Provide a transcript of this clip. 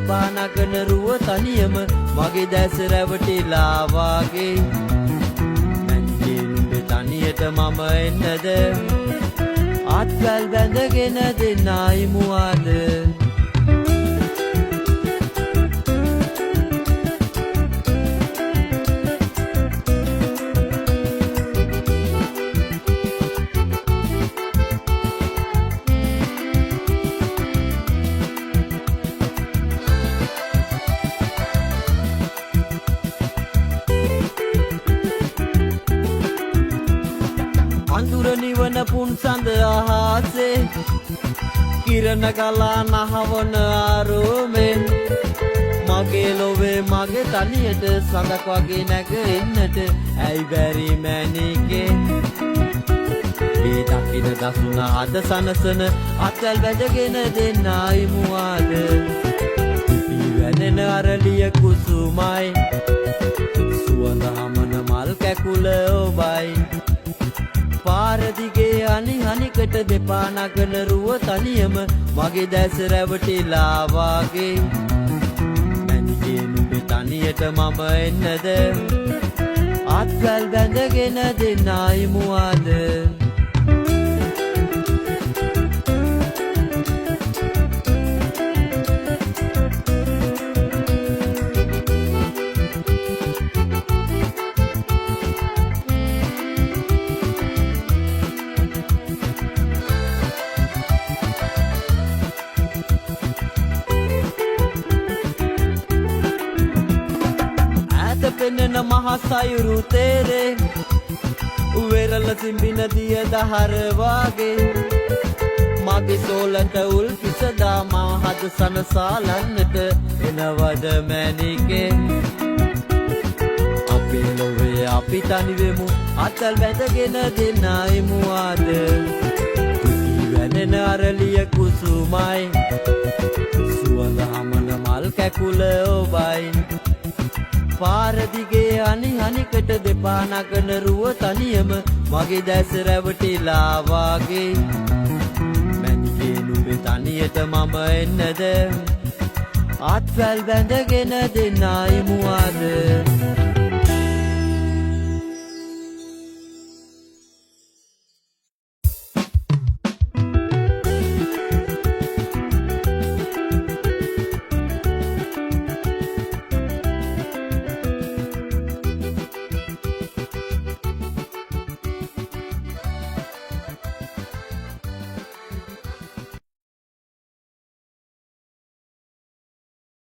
දෙපා නගන රුව තනියම මගේ දැස රැවටිලා වාගේ මැන්ගේ නුඹේ තනියට මම එන්නද අත්වැල් බැඳගෙන දෙන්නා ඉමුවාද අඳුර නිවන පුන් සඳ අහසේ කිරණ කලා නහවන ආරෝමේ මගේ ලොවේ මගේ තනියට සඳක් වගේ නැග එන්නට ඇයි බැරි මැනිකේ මේ දකින දසුන අද සනසන අත්වැල් වැදගෙන දෙන්නා ඉමුවාද පිවැනෙන අරලිය කුසුමයි සුවඳ හමන මල් කැකුල ඔබයි පාරදිගේ අනිහනිකට දෙපා නගන රුව තනියම මගේ දැස රැවටිලා වාගේ මැන්ගේ නුඹේ තනියට මම එන්නද අත්වැල් බැඳගෙන දෙන්නා ඉමුවාද පෙනෙන මහසයුරු තේරේ වෙරළ සිඹින දිය දහර වාගේ මගේ සෝලට උල් පිසදා මා හද සනසාලන්නට එනවද මැනිකේ අපේ ලොවේ අපි තනිවෙමු අතල් වැදගෙන දෙන්නා ඉමුවාද වැනෙන අරලිය කුසුමයි සුවඳ හමන මල් කැකුල ඔබයි පාරදිගේ අනිහනිකට දෙපා නගන රුව තනියම මගේ දැස රැවටිලා වාගේ මැන්ගේ නුඹේ තනියට මම එන්නද අත්වැල් බැඳගෙන දෙන්නා ඉමුවාද